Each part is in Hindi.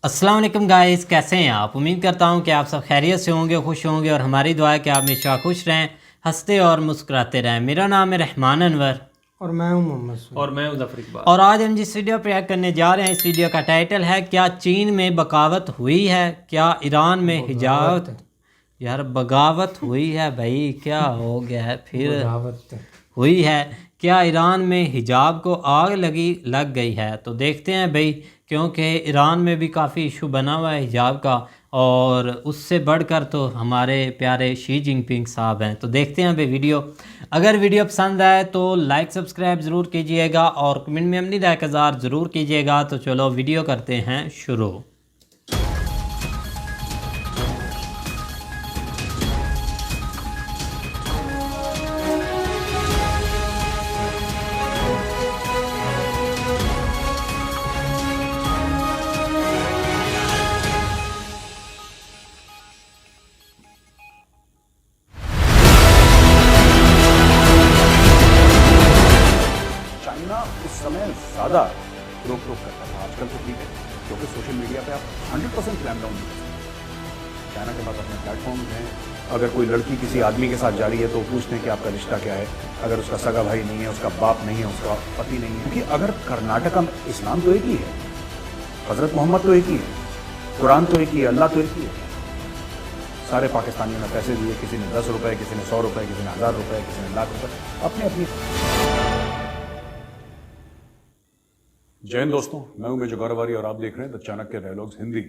अस्सलाम वालेकुम गाइस, कैसे हैं आप। उम्मीद करता हूं कि आप सब खैरियत से होंगे, खुश होंगे और हमारी दुआ है कि आप हमेशा खुश रहें, हंसते और मुस्कुराते रहें। मेरा नाम है रहमान अनवर और मैं हूं मोहम्मद सुहेल। और मैं हूं ज़फ़र इकबाल। और आज हम जिस वीडियो पर रिएक्ट करने जा रहे हैं, इस वीडियो का टाइटल है क्या चीन में बगावत हुई है, क्या ईरान में हिजाब यार बगावत हुई है भाई, क्या हो गया है फिर बगावत हुई है, क्या ईरान में हिजाब को आग लग गई है। तो देखते हैं भाई, क्योंकि ईरान में भी काफ़ी इशू बना हुआ है हिजाब का, और उससे बढ़कर तो हमारे प्यारे शी जिनपिंग साहब हैं। तो देखते हैं भाई वीडियो। अगर वीडियो पसंद आए तो लाइक सब्सक्राइब ज़रूर कीजिएगा और कमेंट में अपनी राय का इज़हार ज़रूर कीजिएगा। तो चलो वीडियो करते हैं शुरू। चाइना उस समय ज़्यादा रोक टोक करता था, आजकल तो ठीक है क्योंकि सोशल मीडिया पे आप 100% क्लैम डाउन नहीं कर सकते। चाइना के पास अपने प्लेटफॉर्म हैं। अगर कोई लड़की किसी आदमी के साथ जा रही है तो पूछते हैं कि आपका रिश्ता क्या है। अगर उसका सगा भाई नहीं है, उसका बाप नहीं है, उसका पति नहीं है, क्योंकि अगर कर्नाटका में इस्लाम तो एक ही है, हजरत मोहम्मद तो एक ही है, कुरान तो एक ही है, अल्लाह तो एक ही है। सारे पाकिस्तानियों ने पैसे दिए, किसी ने 10 रुपए, किसी ने 100 रुपए, किसी ने 1000 रुपए, किसी ने लाख रुपए, अपनी अपनी। जय हिंद दोस्तों, मैं हूं मेजर गौरवारी और आप देख रहे हैं द चाणक्य डायलॉग्स हिंदी।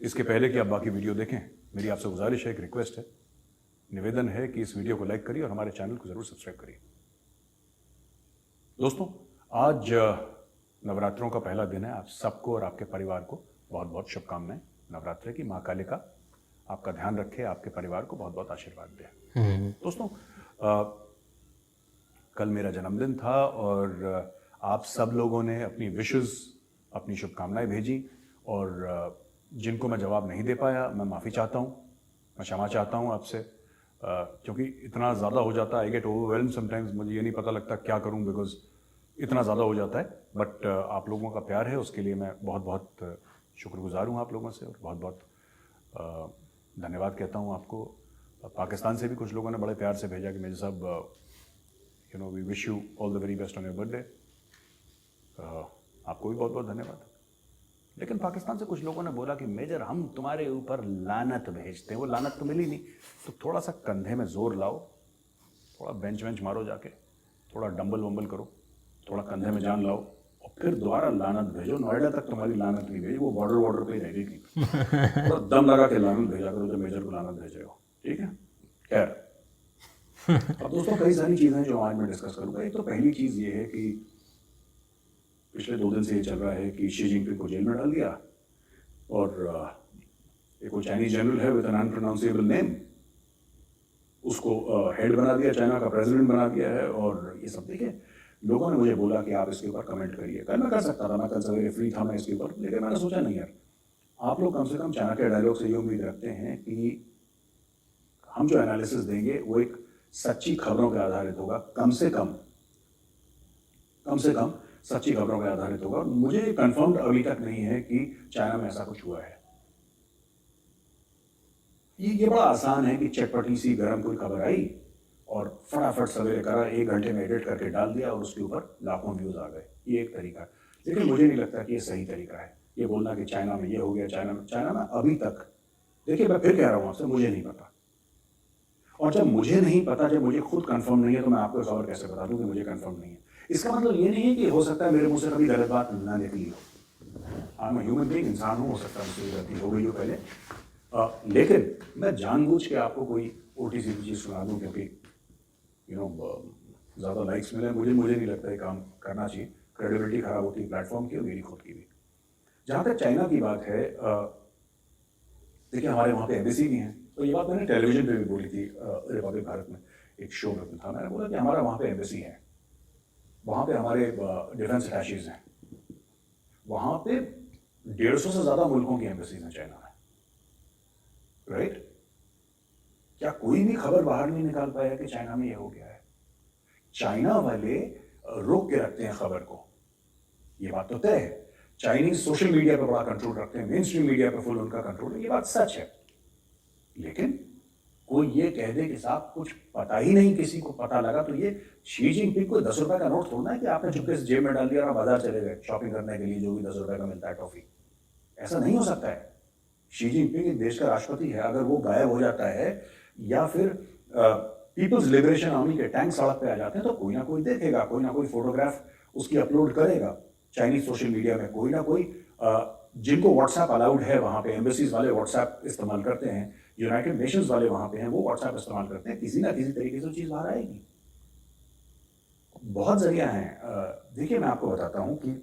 इसके पहले कि आप बाकी वीडियो देखें, मेरी आपसे गुजारिश है, एक रिक्वेस्ट है, निवेदन है कि इस वीडियो को लाइक करिए और हमारे चैनल को जरूर सब्सक्राइब करिए। दोस्तों, आज नवरात्रों का पहला दिन है। आप सबको और आपके परिवार को बहुत बहुत शुभकामनाएं। नवरात्रि की माँ कालिका आपका ध्यान रखे, आपके परिवार को बहुत बहुत आशीर्वाद दे। दोस्तों, कल मेरा जन्मदिन था और आप सब लोगों ने अपनी विशेस, अपनी शुभकामनाएं भेजी और जिनको मैं जवाब नहीं दे पाया, मैं माफ़ी चाहता हूं, मैं क्षमा चाहता हूं आपसे, क्योंकि इतना ज़्यादा हो जाता है। आई गेट ओवरवेल्म समटाइम्स, मुझे ये नहीं पता लगता क्या करूं, बिकॉज इतना ज़्यादा हो जाता है। बट आप लोगों का प्यार है, उसके लिए मैं बहुत बहुत शुक्रगुजार हूँ आप लोगों से और बहुत बहुत धन्यवाद कहता हूँ आपको। पाकिस्तान से भी कुछ लोगों ने बड़े प्यार से भेजा कि मेरे साहब, you know, we wish you all the very best on your birthday. आपको भी बहुत बहुत धन्यवाद। लेकिन पाकिस्तान से कुछ लोगों ने बोला कि मेजर हम तुम्हारे ऊपर लानत भेजते हैं। वो लानत तो मिली नहीं, तो थोड़ा सा कंधे में जोर लाओ, थोड़ा बेंच वेंच मारो जाके, थोड़ा डंबल वंबल करो, थोड़ा कंधे में जान लाओ और फिर दोबारा लानत भेजो। नोएडा तक तुम्हारी लानत नहीं भेजी, वो बॉर्डर पे ही रह गई थी। थोड़ा दम लगा के लानत भेजा करो जब मेजर को लानत भेज रहे हो, ठीक है। खैर, अब दोस्तों कई सारी चीज़ें जो आज मैं डिस्कस करूंगा। एक तो पहली चीज़ ये है कि पिछले 2 दिन से ये चल रहा है कि शी जिनपिंग को जेल में डाल दिया और एक कोई चाइनीज जनरल है विद एन अनप्रोनाउंसिएबल नेम, उसको हेड बना दिया, चाइना का प्रेसिडेंट बना दिया है। और ये सब देखिए, लोगों ने मुझे बोला कि आप इसके ऊपर कमेंट करिए। कल मैं कर सकता था, मैं कल सवेरे फ्री था, मैं इसके ऊपर, लेकिन मैंने सोचा नहीं यार, आप लोग कम से कम चाणक्य के डायलॉग से ये उम्मीद रखते हैं कि हम जो एनालिसिस देंगे वो एक सच्ची खबरों पर आधारित होगा, कम से कम सच्ची खबरों पर आधारित होगा। और मुझे कंफर्म्ड अभी तक नहीं है कि चाइना में ऐसा कुछ हुआ है। ये बड़ा आसान है कि चटपटी सी गरम कोई खबर आई और फटाफट सवेरे करा, 1 घंटे में एडिट करके डाल दिया और उसके ऊपर लाखों व्यूज आ गए। ये एक तरीका है, लेकिन मुझे नहीं लगता कि ये सही तरीका है। ये बोलना कि चाइना में ये हो गया, चाइना में अभी तक, देखिए मैं फिर कह रहा हूँ आपसे, मुझे नहीं पता। और जब मुझे नहीं पता, जब मुझे खुद कंफर्म नहीं है, तो मैं आपको खबर कैसे बता दूं कि मुझे कंफर्म नहीं है। इसका मतलब ये नहीं है कि हो सकता है मेरे मुंह से कभी गलत बात ना निकली हो। आई एम ह्यूमन बीइंग, इंसान हूँ, हो सकता है मुझसे गलती हो गई हो पहले, लेकिन मैं जानबूझ के आपको कोई उल्टी सीधी चीज़ सुना दूँ क्योंकि यू नो ज़्यादा लाइक्स मिले, मुझे नहीं लगता ये काम करना चाहिए। क्रेडिबिलिटी खराब होती है प्लेटफॉर्म की और मेरी खुद की भी। जहाँ तक चाइना की बात है, देखिए हमारे वहाँ पे एम्बेसी भी हैं, तो ये बात मैंने टेलीविजन पे भी बोली थी, रिपब्लिक भारत में एक शो में था, मैंने बोला कि हमारा वहाँ पे एम्बेसी है, वहाँ पे हमारे डिफेंस अटैचेज हैं, वहाँ पे 150 से ज़्यादा मुल्कों की एम्बेसीज हैं चाइना में, राइट। क्या कोई भी खबर बाहर नहीं निकाल पाया कि चाइना में ये हो गया है? चाइना वाले रोक के रखते हैं खबर को, ये बात तो तय है। चाइनीज सोशल मीडिया पर बड़ा कंट्रोल रखते हैं, मेन स्ट्रीम मीडिया पर फुल उनका कंट्रोल है, ये बात सच है। लेकिन कोई ये कह दे कि साहब कुछ पता ही नहीं, किसी को पता लगा, तो ये शी जिनपिंग कोई 10 रुपए का नोट थोड़ा है कि आपने चुपके से जेब में डाल दिया और बाजार चले गए शॉपिंग करने के लिए, जो भी 10 रुपए का मिलता है टॉफी। ऐसा नहीं हो सकता है। शी जिनपिंग एक देश का राष्ट्रपति है, अगर वो गायब हो जाता है या फिर पीपल्स लिबरेशन आर्मी के टैंक सड़क पे आ जाते हैं, तो कोई ना कोई देखेगा, कोई ना कोई फोटोग्राफ उसकी अपलोड करेगा चाइनीज सोशल मीडिया में। कोई ना कोई जिनको व्हाट्सएप अलाउड है वहां पे, एम्बेसीज वाले व्हाट्सएप इस्तेमाल करते हैं, यूनाइटेड नेशंस वाले वहां पे हैं, वो व्हाट्सएप इस्तेमाल करते हैं, किसी ना किसी तरीके से चीज बाहर आएगी। बहुत जरिया हैं। देखिए मैं आपको बताता हूं कि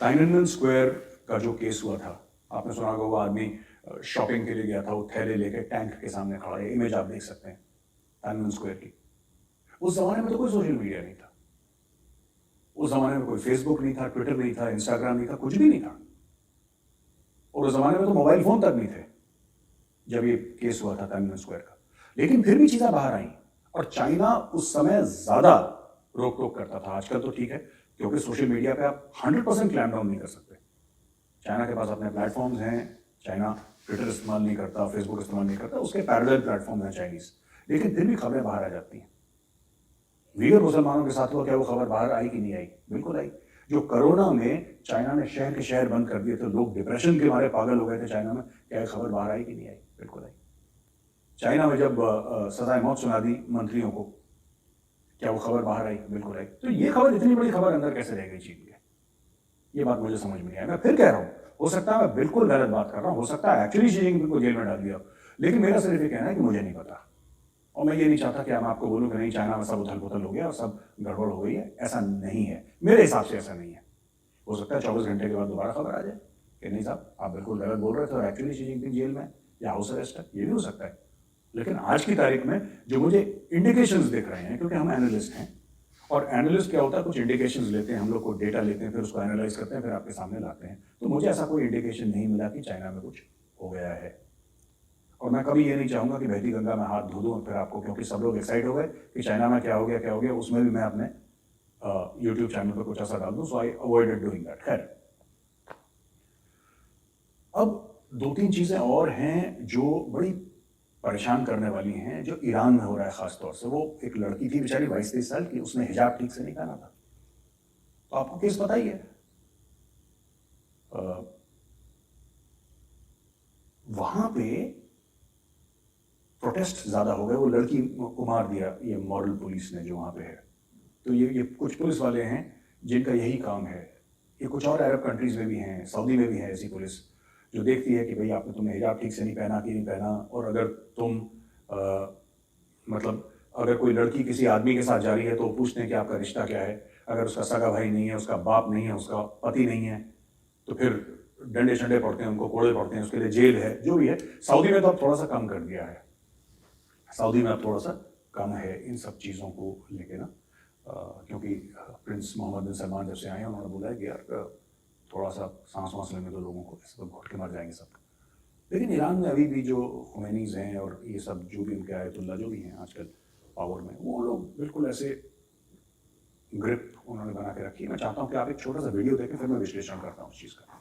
टाइननमेन स्क्वायर का जो केस हुआ था, आपने सुना होगा, वो आदमी शॉपिंग के लिए गया था, वो थैले लेके टैंक के सामने खड़ा है, इमेज आप देख सकते हैं टाइननमेन स्क्वायर की। उस जमाने में तो कोई सोशल मीडिया नहीं था, उस जमाने में कोई फेसबुक नहीं था, ट्विटर नहीं था, इंस्टाग्राम नहीं था, कुछ भी नहीं था। और उस जमाने में तो मोबाइल फोन तक नहीं थे जब ये केस हुआ था टाइननमेन स्क्वायर का। लेकिन फिर भी चीजें बाहर आई, और चाइना उस समय ज्यादा रोक टोक करता था। आजकल तो ठीक है, क्योंकि सोशल मीडिया पे आप 100% क्लैम डाउन नहीं कर सकते। चाइना के पास अपने प्लेटफॉर्म्स हैं, चाइना ट्विटर इस्तेमाल नहीं करता, फेसबुक इस्तेमाल नहीं करता, उसके पैरेलल प्लेटफॉर्म हैं चाइनीज, लेकिन फिर भी खबरें बाहर आ जाती हैं। वीगर मुसलमानों के साथ हुआ, क्या वो खबर बाहर आई कि नहीं आई? बिल्कुल आई। जो कोरोना में चाइना ने शहर के शहर बंद कर दिए थे, लोग डिप्रेशन के मारे पागल हो गए थे चाइना में, क्या खबर बाहर आई कि नहीं आई? बिल्कुल आई। चाइना में जब सजाए मौत सुना दी मंत्रियों को, क्या वो खबर बाहर आई? बिल्कुल आई। तो ये खबर, इतनी बड़ी खबर अंदर कैसे रह गई चीन के? ये बात मुझे समझ में नहीं आई। मैं फिर कह रहा हूं, हो सकता है मैं बिल्कुल गलत बात कर रहा हूं, हो सकता है एक्चुअली शी जिनपिंग को जेल में डाल दिया, लेकिन मेरा सिर्फ ये कहना है कि मुझे नहीं पता। और मैं ये नहीं चाहता कि मैं आपको बोलूं कि नहीं चाइना में सब उथल पुथल हो गया और सब गड़बड़ हो गई है, ऐसा नहीं है। मेरे हिसाब से ऐसा नहीं है। हो सकता है 24 घंटे के बाद दोबारा खबर आ जाए कि नहीं साहब आप बिल्कुल गलत बोल रहे थे और एक्चुअली शी जिनपिंग जेल में या हाउस अरेस्ट है, ये भी हो सकता है। लेकिन आज की तारीख में जो मुझे इंडिकेशंस दिख रहे हैं, क्योंकि हम एनालिस्ट हैं, और एनालिस्ट क्या होता है, कुछ इंडिकेशंस लेते हैं, हम लोग को डेटा लेते हैं, फिर उसको एनालाइज करते हैं, फिर आपके सामने लाते हैं। तो मुझे ऐसा कोई इंडिकेशन नहीं मिला कि चाइना में कुछ हो गया है। और मैं कभी ये नहीं चाहूंगा कि बहती गंगा में हाथ धो दूं फिर आपको, क्योंकि सब लोग एक्साइट हो गए कि चाइना में क्या हो गया क्या हो गया, उसमें भी मैं अपने यूट्यूब चैनल पर कुछ ऐसा डाल दूं। सो आई अवॉइडेड डूइंग दैट। खैर, अब 2-3 चीजें और हैं जो बड़ी परेशान करने वाली हैं, जो ईरान में हो रहा है खास तौर से। वो एक लड़की थी बेचारी 22-23 साल की, उसने हिजाब ठीक से नहीं पहना था। तो आपको केस पता ही है। वहां पे प्रोटेस्ट ज्यादा हो गए, वो लड़की को मार दिया ये मॉरल पुलिस ने जो वहां पे है। तो ये कुछ पुलिस वाले हैं जिनका यही काम है। ये कुछ और अरब कंट्रीज में भी हैं, सऊदी में भी है ऐसी पुलिस जो देखती है कि भाई आपने, तुमने हिजाब ठीक से नहीं पहना कि नहीं पहना। और अगर तुम मतलब अगर कोई लड़की किसी आदमी के साथ जा रही है तो पूछते हैं कि आपका रिश्ता क्या है। अगर उसका सगा भाई नहीं है, उसका बाप नहीं है, उसका पति नहीं है, तो फिर डंडे शंडे पड़ते हैं, उनको कोड़े पड़ते हैं, उसके लिए जेल है, जो भी है। सऊदी में तो अब थोड़ा सा कम कर दिया है, सऊदी में अब थोड़ा सा कम है इन सब चीज़ों को लेके ना, क्योंकि प्रिंस मोहम्मद बिन सलमान जब से आए हैं उन्होंने बोला है कि यार थोड़ा सा सांस वांस लेने दो लोगों को, इस पर घुट के मर जाएंगे सब। लेकिन ईरान में अभी भी जो खुमैनीज़ हैं और ये सब जो भी उनके आयतुल्ला जो भी हैं आजकल पावर में, वो लोग बिल्कुल ऐसे ग्रिप उन्होंने बना के रखी है। मैं चाहता हूँ कि आप एक छोटा सा वीडियो देखें, फिर मैं विश्लेषण करता हूँ उस चीज़ का।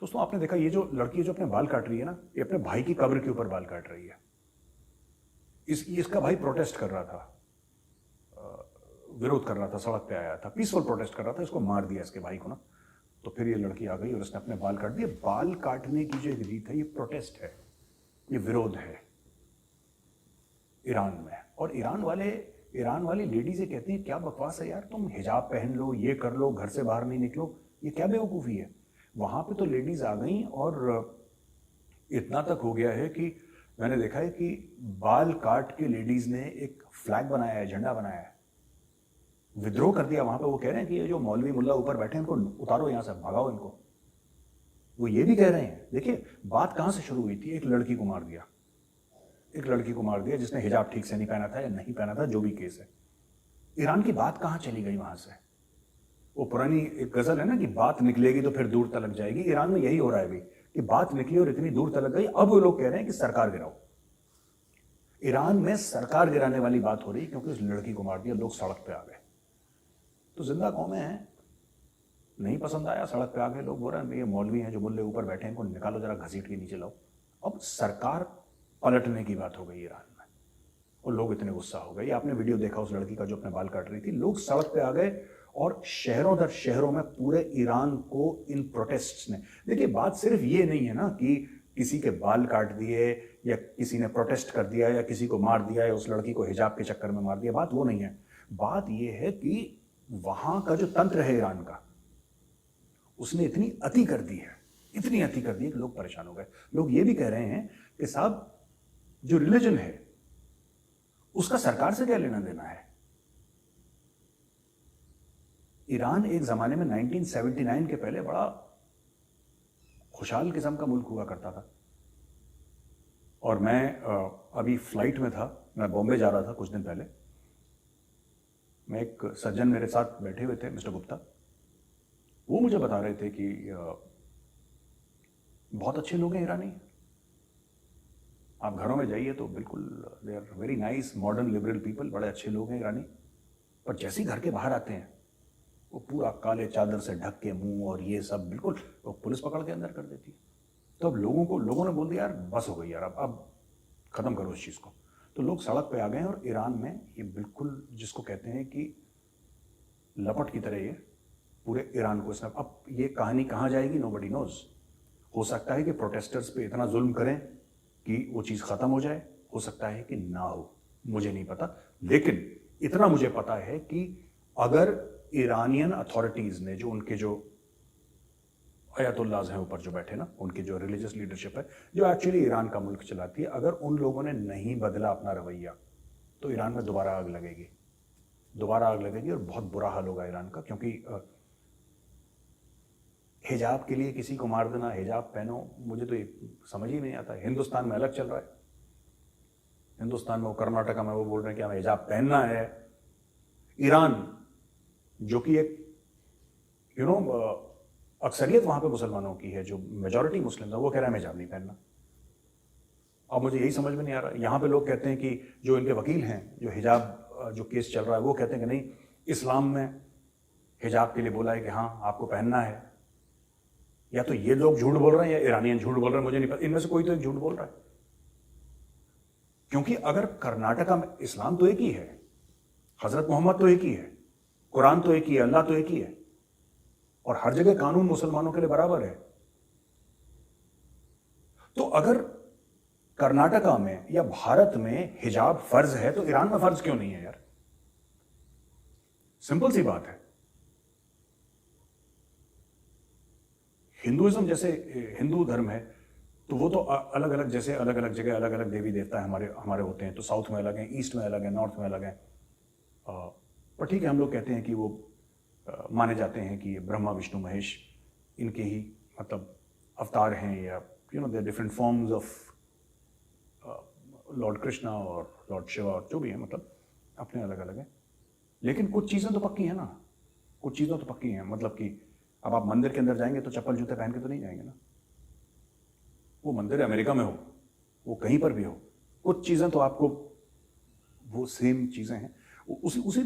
दोस्तों आपने देखा, ये जो लड़की है जो अपने बाल काट रही है ना, ये अपने भाई की कब्र के ऊपर बाल काट रही है। इसका भाई प्रोटेस्ट कर रहा था, विरोध कर रहा था, सड़क पे आया था, पीसफुल प्रोटेस्ट कर रहा था, इसको मार दिया इसके भाई को ना। तो फिर ये लड़की आ गई और उसने अपने बाल काट दिए। बाल काटने की जो एक रीत है, ये प्रोटेस्ट है, ये विरोध है ईरान में। और ईरान वाली लेडीज ये कहती हैं क्या बकवास है यार, तुम हिजाब पहन लो, ये कर लो, घर से बाहर नहीं निकलो, ये क्या बेवकूफ़ी है। वहाँ पे तो लेडीज आ गई और इतना तक हो गया है कि मैंने देखा है कि बाल काट के लेडीज ने एक फ्लैग बनाया है, झंडा बनाया है, विद्रोह कर दिया वहां पे। वो कह रहे हैं कि ये जो मौलवी मुल्ला ऊपर बैठे हैं इनको उतारो यहां से, भगाओ इनको। वो ये भी कह रहे हैं। देखिए बात कहां से शुरू हुई थी, एक लड़की को मार दिया, एक लड़की को मार दिया जिसने हिजाब ठीक से नहीं पहना था या नहीं पहना था, जो भी केस है। ईरान की बात कहां चली गई वहां से। वो पुरानी एक गजल है ना कि बात निकलेगी तो फिर दूर तलक जाएगी। ईरान में यही हो रहा है भाई कि बात निकली और इतनी दूर तलक गई। अब वो लोग कह रहे हैं कि सरकार गिराओ। ईरान में सरकार गिराने वाली बात हो रही क्योंकि उस लड़की को मार दिया, लोग सड़क पे आ गए। तो जिंदा कौमें हैं, नहीं पसंद आया, सड़क पे आ गए लोग। बोल रहे हैं ये मौलवी हैं जो मुल्ले ऊपर बैठे हैं, इनको निकालो, जरा घसीट के नीचे लाओ। अब सरकार पलटने की बात हो गई ईरान में और लोग इतने गुस्सा हो गए। आपने वीडियो देखा उस लड़की का जो अपने बाल काट रही थी, लोग सड़क पे आ गए और शहरों दर शहरों में पूरे ईरान को इन प्रोटेस्ट्स ने। देखिए बात सिर्फ ये नहीं है ना कि किसी के बाल काट दिए या किसी ने प्रोटेस्ट कर दिया या किसी को मार दिया या उस लड़की को हिजाब के चक्कर में मार दिया, बात वो नहीं है। बात ये है कि वहां का जो तंत्र है ईरान का, उसने इतनी अति कर दी है, इतनी अति कर दी है कि लोग परेशान हो गए। लोग ये भी कह रहे हैं कि साहब जो रिलीजन है उसका सरकार से क्या लेना देना है। ईरान एक जमाने में 1979 के पहले बड़ा खुशहाल किस्म का मुल्क हुआ करता था। और मैं अभी फ्लाइट में था, मैं बॉम्बे जा रहा था कुछ दिन पहले। मैं एक सज्जन मेरे साथ बैठे हुए थे, मिस्टर गुप्ता। वो मुझे बता रहे थे कि बहुत अच्छे लोग हैं ईरानी, आप घरों में जाइए तो बिल्कुल they are very nice, modern, liberal people, बड़े अच्छे लोग हैं ईरानी। पर जैसे ही घर के बाहर आते हैं वो पूरा काले चादर से ढक के मुंह और ये सब, बिल्कुल वो पुलिस पकड़ के अंदर कर देती है। तो अब लोगों ने बोल दिया यार बस हो गई यार, अब ख़त्म करो इस चीज़ को। तो लोग सड़क पे आ गए और ईरान में ये बिल्कुल जिसको कहते हैं कि लपट की तरह ये पूरे ईरान को इसने। अब ये कहानी कहाँ जाएगी नोबडी नोज। हो सकता है कि प्रोटेस्टर्स पे इतना जुल्म करें कि वो चीज़ ख़त्म हो जाए, हो सकता है कि ना हो, मुझे नहीं पता। लेकिन इतना मुझे पता है कि अगर ईरानियन अथॉरिटीज़ ने, जो उनके जो अयतुल्लाज हैं ऊपर जो बैठे ना, उनकी जो रिलीजियस लीडरशिप है जो एक्चुअली ईरान का मुल्क चलाती है, अगर उन लोगों ने नहीं बदला अपना रवैया तो ईरान में दोबारा आग लगेगी, दोबारा आग लगेगी और बहुत बुरा हाल होगा ईरान का। क्योंकि हिजाब के लिए किसी को मार देना, हिजाब पहनो, मुझे तो ये समझ ही नहीं आता। हिंदुस्तान में अलग चल रहा है, हिंदुस्तान में वो कर्नाटका में वो बोल रहे हैं कि हमें हिजाब पहनना है। ईरान जो कि एक अक्सरियत वहां पे मुसलमानों की है, जो मेजॉरिटी मुस्लिम है, वो कह रहा है हिजाब नहीं पहनना। अब मुझे यही समझ में नहीं आ रहा। यहाँ पे लोग कहते हैं कि जो इनके वकील हैं, जो हिजाब जो केस चल रहा है, वो कहते हैं कि नहीं, इस्लाम में हिजाब के लिए बोला है कि हाँ आपको पहनना है। या तो ये लोग झूठ बोल रहे हैं या ईरानियन झूठ बोल रहे हैं, मुझे नहीं पता। इनमें से कोई तो एक झूठ बोल रहा है। क्योंकि अगर कर्नाटका में इस्लाम तो एक ही है, हजरत मोहम्मद तो एक ही है, कुरान तो एक ही है, अल्लाह तो एक ही है, और हर जगह कानून मुसलमानों के लिए बराबर है। तो अगर कर्नाटका में या भारत में हिजाब फर्ज है तो ईरान में फर्ज क्यों नहीं है यार। सिंपल सी बात है। हिंदुइज्म जैसे हिंदू धर्म है तो वो तो अलग अलग, जैसे अलग अलग जगह अलग अलग देवी देवता हमारे होते हैं, तो साउथ में अलग हैं, ईस्ट में अलग है, नॉर्थ में अलग है। पर ठीक है, हम लोग कहते हैं कि वो माने जाते हैं कि ब्रह्मा विष्णु महेश इनके ही मतलब अवतार हैं, या they different forms of Lord Krishna और लॉर्ड शिवा और जो भी है, मतलब अपने अलग अलग हैं। लेकिन कुछ चीज़ें तो पक्की हैं ना, कुछ चीज़ें तो पक्की हैं। मतलब कि अब आप मंदिर के अंदर जाएंगे तो चप्पल जूते पहन के तो नहीं जाएंगे ना। वो मंदिर अमेरिका में हो, वो कहीं पर भी हो, कुछ चीज़ें तो आपको वो सेम चीज़ें हैं। उसी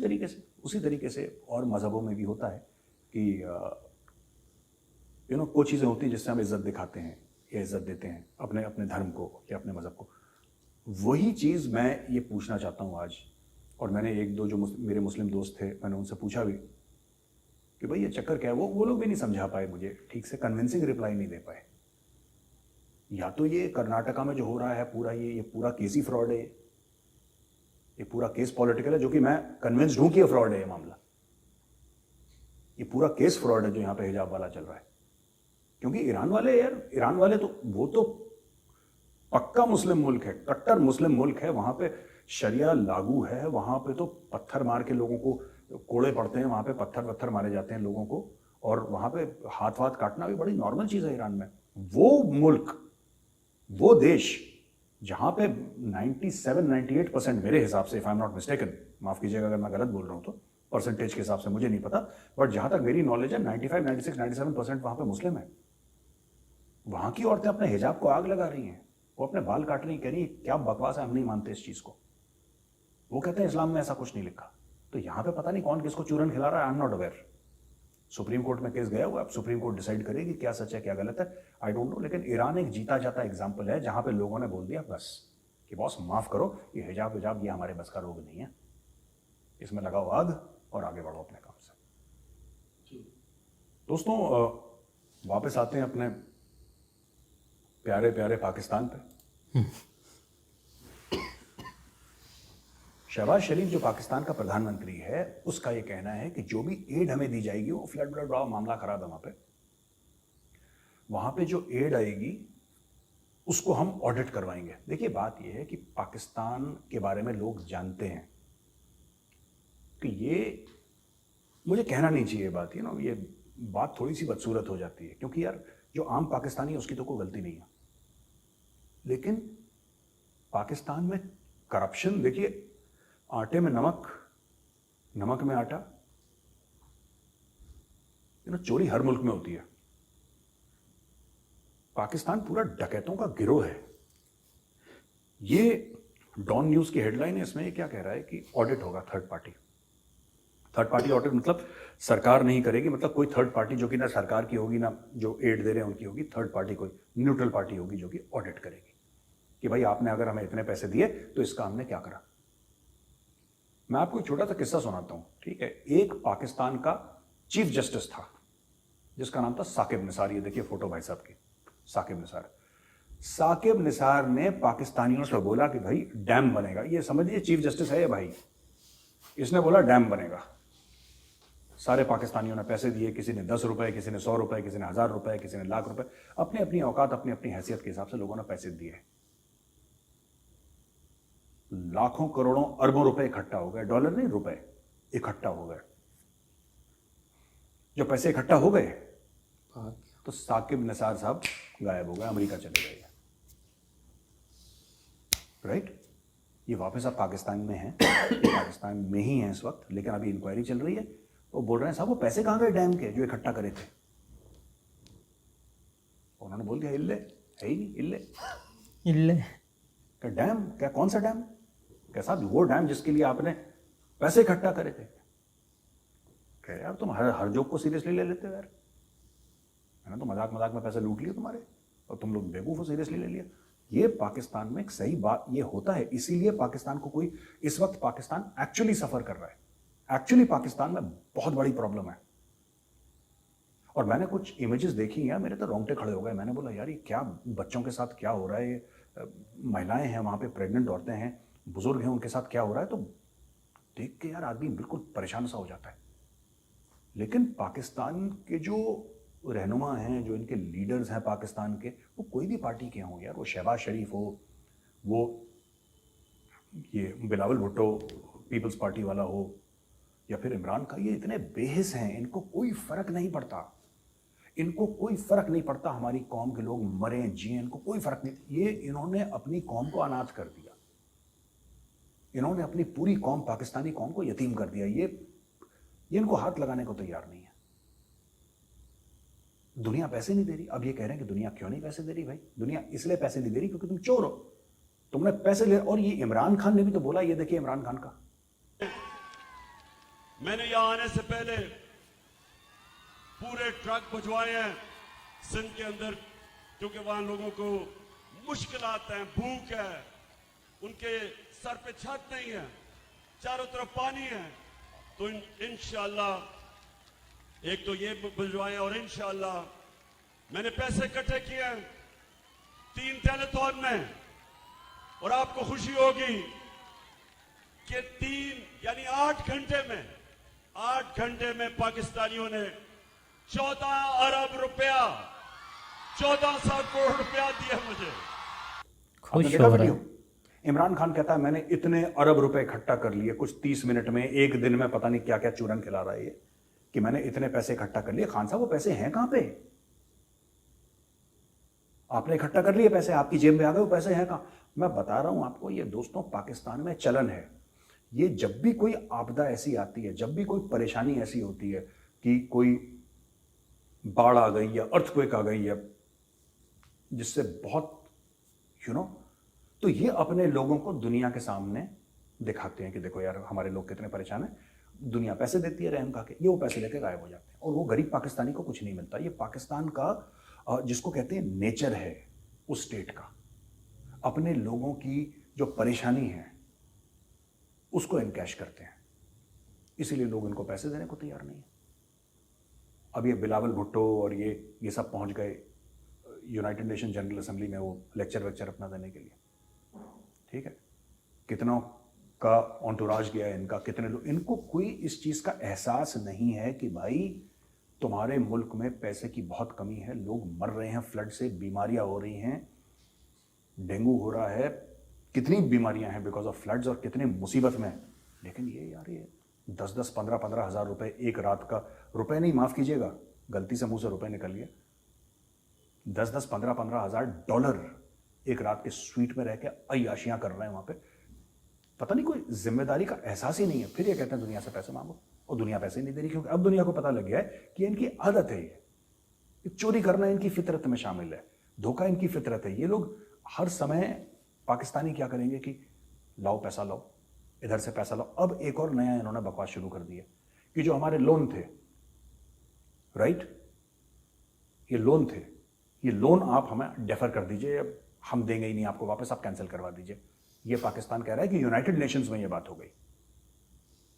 तरीके से और मज़हबों में भी होता है कि कुछ चीज़ें होती हैं जिससे हम इज्जत दिखाते हैं या इज्जत देते हैं अपने धर्म को या अपने मज़हब को। वही चीज़ मैं ये पूछना चाहता हूँ आज और मैंने एक दो जो मेरे मुस्लिम दोस्त थे, मैंने उनसे पूछा भी कि भाई ये चक्कर क्या है। वो लोग भी नहीं समझा पाए मुझे ठीक से, कन्विंसिंग रिप्लाई नहीं दे पाए। या तो ये कर्नाटका में जो हो रहा है पूरा, ये पूरा केस ही फ्रॉड है, ये पूरा केस पॉलिटिकल है, जो कि मैं कन्विंस्ड हूं कि ये फ्रॉड है। ये मामला, ये पूरा केस फ्रॉड है जो यहां पे हिजाब वाला चल रहा है। क्योंकि ईरान वाले, यार ईरान वाले तो वो तो पक्का मुस्लिम मुल्क है, कट्टर मुस्लिम मुल्क है। वहां पे शरिया लागू है, वहां पे तो पत्थर मार के लोगों को कोड़े पड़ते हैं, वहां पे पत्थर मारे जाते हैं लोगों को, और वहां पे हाथ वाथ काटना भी बड़ी नॉर्मल चीज है ईरान में। वो मुल्क, वो देश जहां पे 97-98% मेरे हिसाब से, if I am not mistaken, माफ कीजिएगा अगर मैं गलत बोल रहा हूं तो, परसेंटेज के हिसाब से मुझे नहीं पता, बट जहां तक मेरी नॉलेज है 95, 96, 97% वहां पे मुस्लिम है। वहां की औरतें अपने हिजाब को आग लगा रही हैं, वो अपने बाल काट रही, कह रही क्या बकवास है, हम नहीं मानते इस चीज को। वो कहते हैं इस्लाम में ऐसा कुछ नहीं लिखा। तो यहां पे पता नहीं कौन किसको चूरन खिला रहा है, I am not aware. Supreme court में केस गया हुआ, अब सुप्रीम कोर्ट डिसाइड करेगी क्या सच है क्या गलत है, आई डोंट नो। लेकिन ईरान एक जीता जाता एग्जाम्पल है जहां पे लोगों ने बोल दिया बस कि बॉस माफ करो, ये हिजाब ये हमारे बस का रोग नहीं है, इसमें लगाओ आग और आगे बढ़ो अपने काम से। दोस्तों, वापस आते हैं अपने प्यारे प्यारे पाकिस्तान पे। शहबाज शरीफ जो पाकिस्तान का प्रधानमंत्री है, उसका यह कहना है कि जो भी एड हमें दी जाएगी, वो फ्लड ब्लड बड़ा मामला खराब है वहां पे जो एड आएगी उसको हम ऑडिट करवाएंगे। देखिए बात यह है कि पाकिस्तान के बारे में लोग जानते हैं कि ये, मुझे कहना नहीं चाहिए बात, ये बात थोड़ी सी बदसूरत हो जाती है, क्योंकि यार जो आम पाकिस्तानी है उसकी तो कोई गलती नहीं है, लेकिन पाकिस्तान में करप्शन, देखिए आटे में नमक, नमक में आटा, चोरी हर मुल्क में होती है। पाकिस्तान पूरा डकैतों का गिरोह है। ये डॉन न्यूज की हेडलाइन है, इसमें ये क्या कह रहा है कि ऑडिट होगा थर्ड पार्टी ऑडिट, मतलब सरकार नहीं करेगी, मतलब कोई थर्ड पार्टी जो कि ना सरकार की होगी ना जो एड दे रहे हैं उनकी होगी, थर्ड पार्टी कोई न्यूट्रल पार्टी होगी जो कि ऑडिट करेगी कि भाई आपने अगर हमें इतने पैसे दिए तो इसका हमने क्या करा। मैं आपको एक छोटा सा किस्सा सुनाता हूं, ठीक है। एक पाकिस्तान का चीफ जस्टिस था जिसका नाम था साकिब निसार। ये देखिए फोटो भाई साहब की, साकिब निसार ने पाकिस्तानियों से बोला कि भाई डैम बनेगा। ये समझिए चीफ जस्टिस है ये भाई, इसने बोला डैम बनेगा। सारे पाकिस्तानियों ने पैसे दिए, किसी ने 10 रुपए, किसी ने 100 रुपए, किसी ने 1000 रुपए, किसी ने लाख रुपए, अपनी अपनी औकात, अपनी अपनी हैसियत के हिसाब से लोगों ने पैसे दिए। लाखों करोड़ों अरबों रुपए इकट्ठा हो गए, डॉलर नहीं रुपए इकट्ठा हो गए। जो पैसे इकट्ठा हो गए तो साकिब निसार साहब गायब हो गए, अमेरिका चले गए। राइट, ये वापस अब पाकिस्तान में हैं, पाकिस्तान में ही हैं इस वक्त, लेकिन अभी इंक्वायरी चल रही है। वो बोल रहे हैं साहब वो पैसे कहां गए डैम के जो इकट्ठा करे थे। उन्होंने बोल दिया इल्ले है ही नहीं, इल्ले क्या डैम, क्या कौन सा डैम, क्या साहब वो डैम जिसके लिए आपने पैसे इकट्ठा करे थे। कह रहे यार तुम हर जोक को सीरियसली ले लेते हो यार, मैंने तो मजाक में पैसे लूट लिए तुम्हारे और तुम लोग बेवकूफ हो, सीरियसली ले लिया। ये पाकिस्तान में एक सही बात ये होता है, इसीलिए पाकिस्तान को कोई, इस वक्त पाकिस्तान एक्चुअली सफर कर रहा है, एक्चुअली पाकिस्तान में बहुत बड़ी प्रॉब्लम है। और मैंने कुछ इमेजेस देखी हैं, मेरे तो रोंगटे खड़े हो गए। मैंने बोला यार ये क्या बच्चों के साथ क्या हो रहा है, ये महिलाएं हैं वहां पे, प्रेग्नेंट औरतें हैं, बुजुर्ग हैं, उनके साथ क्या हो रहा है, तो देख के यार आदमी बिल्कुल परेशान सा हो जाता है। लेकिन पाकिस्तान के जो रहनुमा हैं, जो इनके लीडर्स हैं पाकिस्तान के, वो कोई भी पार्टी के हों यार, वो शहबाज शरीफ हो, वो ये बिलावल भुट्टो पीपल्स पार्टी वाला हो, या फिर इमरान खान, ये इतने बेहिस हैं, इनको कोई फर्क नहीं पड़ता, इनको कोई फर्क नहीं पड़ता हमारी कौम के लोग मरें जिएं, इनको कोई फर्क नहीं। ये इन्होंने अपनी कौम को अनाथ कर दिया, इन्होंने अपनी पूरी कौम, पाकिस्तानी कौम को यतीम कर दिया। ये इनको हाथ लगाने को तैयार नहीं है। दुनिया पैसे नहीं दे रही। अब ये कह रहे हैं कि दुनिया क्यों नहीं पैसे दे रही? भाई दुनिया इसलिए पैसे नहीं दे रही क्योंकि तुम चोर हो, तुमने पैसे ले। और ये इमरान खान ने भी तो बोला, ये देखिए इमरान खान का, मैंने यहां आने से पहले पूरे ट्रक भिजवाए हैं सिंध के अंदर, क्योंकि वहां लोगों को मुश्किलात हैं, भूख है, उनके सर पे छत नहीं है, चारों तरफ पानी है, तो इंशाअल्लाह एक तो ये भिजवाएं, और इंशाअल्लाह मैंने पैसे इकट्ठे किए हैं 3 टेलीथॉन में, और आपको खुशी होगी कि 8 घंटे में पाकिस्तानियों ने 14 अरब रुपया, 1400 करोड़ रुपया दिया मुझे। आपने खुश देखा हो रहा वीडियो? है। इमरान खान कहता है मैंने इतने अरब रुपए इकट्ठा कर लिए, कुछ 30 मिनट में, एक दिन में, पता नहीं क्या क्या चूरन खिला रहा है ये, कि मैंने इतने पैसे इकट्ठा कर लिए। खान साहब वो पैसे हैं कहां पे? आपने इकट्ठा कर लिए पैसे, आपकी जेब में आ गए, वो पैसे हैं कहां? मैं बता रहा हूं आपको, ये दोस्तों पाकिस्तान में चलन है। ये जब भी कोई आपदा ऐसी आती है, जब भी कोई परेशानी ऐसी होती है कि कोई बाढ़ आ गई या अर्थक्वेक आ गई है जिससे बहुत तो ये अपने लोगों को दुनिया के सामने दिखाते हैं कि देखो यार हमारे लोग कितने परेशान हैं, दुनिया पैसे देती है रहम खा के, ये वो पैसे लेके गायब हो जाते हैं, और वो गरीब पाकिस्तानी को कुछ नहीं मिलता। ये पाकिस्तान का जिसको कहते हैं नेचर है उस स्टेट का, अपने लोगों की जो परेशानी है उसको इनकैश करते हैं, इसीलिए लोग इनको पैसे देने को तैयार नहीं है। अब ये बिलावल भुट्टो और ये सब पहुंच गए यूनाइटेड नेशन जनरल असेंबली में, वो लेक्चर अपना देने के लिए, ठीक है। कितनों का ऑन्टोराज गया है इनका, कितने लोग, इनको कोई इस चीज का एहसास नहीं है कि भाई तुम्हारे मुल्क में पैसे की बहुत कमी है, लोग मर रहे हैं फ्लड से, बीमारियां हो रही हैं, डेंगू हो रहा है, कितनी बीमारियां हैं बिकॉज ऑफ फ्लड्स, और कितने मुसीबत में। लेकिन ये यार ये 10-10, 15-15 हज़ार रुपए एक रात का, रुपए नहीं, माफ कीजिएगा, गलती से मुंह से रुपए निकल गया, 10-10, 15-15 हज़ार डॉलर एक रात के स्वीट में रह के अय्याशियां कर रहे हैं वहां पे। पता नहीं, कोई जिम्मेदारी का एहसास ही नहीं है। फिर ये कहते हैं दुनिया से पैसे मांगो, और दुनिया पैसे नहीं दे रही, क्योंकि अब दुनिया को पता लग गया है कि इनकी आदत है, ये चोरी करना इनकी फितरत में शामिल है, धोखा इनकी फितरत है। ये लोग हर समय, पाकिस्तानी क्या करेंगे कि लाओ पैसा लाओ, इधर से पैसा लाओ। अब एक और नया इन्होंने बकवास शुरू कर दिया कि जो हमारे लोन थे, राइट, ये लोन थे, ये लोन आप हमें डेफर कर दीजिए, हम देंगे ही नहीं आपको वापस, आप कैंसिल करवा दीजिए। ये पाकिस्तान कह रहा है कि यूनाइटेड नेशंस में ये बात हो गई।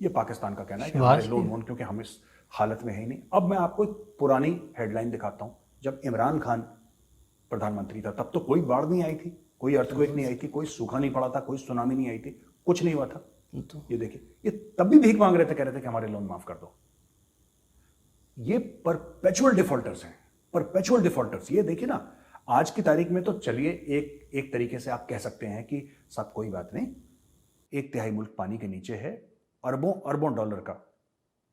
ये पाकिस्तान का कहना है कि हमारे लोन वोन, क्योंकि हम इस हालत में है ही नहीं। अब मैं आपको एक पुरानी हेडलाइन दिखाता हूं। जब इमरान खान प्रधानमंत्री था तब तो कोई बाढ़ नहीं आई थी, कोई अर्थक्वेक नहीं आई थी, कोई सूखा नहीं पड़ा था, कोई सुनामी नहीं आई थी, कुछ नहीं हुआ था। ये देखिए, ये तब भी भीख मांग रहे थे, कह रहे थे कि हमारे लोन माफ कर दो। ये परपेचुअल डिफॉल्टर्स हैं, परपेचुअल डिफॉल्टर्स। ये देखिए ना, आज की तारीख में तो चलिए एक तरीके से आप कह सकते हैं कि सब कोई बात नहीं, 1/3 मुल्क पानी के नीचे है, अरबों अरबों डॉलर का,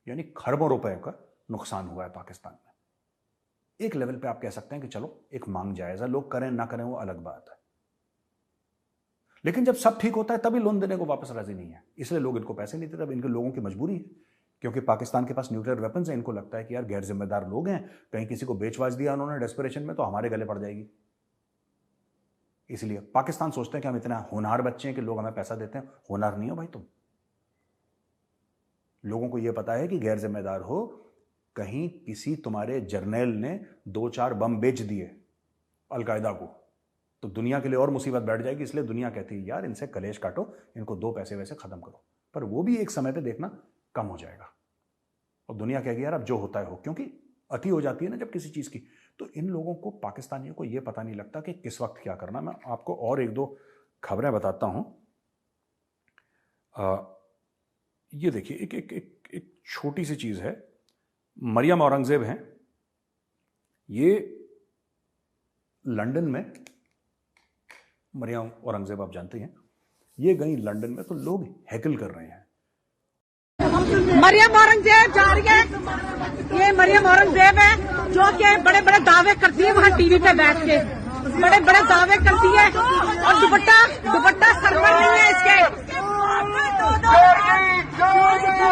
यानी खरबों रुपए का नुकसान हुआ है पाकिस्तान में। एक लेवल पे आप कह सकते हैं कि चलो एक मांग जायजा, लोग करें ना करें वो अलग बात है। लेकिन जब सब ठीक होता है तभी लोन देने को वापस राजी नहीं है, इसलिए लोग इनको पैसे नहीं देते। अब इनके लोगों की मजबूरी है, क्योंकि पाकिस्तान के पास न्यूक्लियर वेपन्स हैं। इनको लगता है कि यार गैर जिम्मेदार लोग हैं, कहीं किसी को बेचवाज दिया उन्होंने डेस्परेशन में तो हमारे गले पड़ जाएगी। इसलिए पाकिस्तान सोचते हैं कि हम इतना होनहार बच्चे हैं कि लोग हमें पैसा देते हैं। होनहार नहीं हो भाई तुम। लोगों को यह पता है कि गैर जिम्मेदार हो, कहीं किसी तुम्हारे जर्नैल ने 2-4 बम बेच दिए अलकायदा को, तो दुनिया के लिए और मुसीबत बैठ जाएगी। इसलिए दुनिया कहती है यार इनसे कलेश काटो, इनको 2 पैसे वैसे खत्म करो। पर वो भी एक समय पे देखना कम हो जाएगा, और दुनिया कहेगी यार अब जो होता है हो, क्योंकि अति हो जाती है ना जब किसी चीज की। तो इन लोगों को, पाकिस्तानियों को, यह पता नहीं लगता कि किस वक्त क्या करना। मैं आपको और 1-2 खबरें बताता हूं। ये देखिए, एक छोटी सी चीज है। मरियम औरंगजेब हैं, ये लंदन में, मरियम औरंगजेब आप जानते हैं, ये गई लंदन में, तो लोग हैकल कर रहे हैं। मरियम औरंगजेब जा रही है, ये मरियम औरंगजेब है जो कि बड़े बड़े दावे करती है वहाँ टीवी पे बैठ के, बड़े बड़े दावे करती है, और दुपट्टा सर पर नहीं है इसके।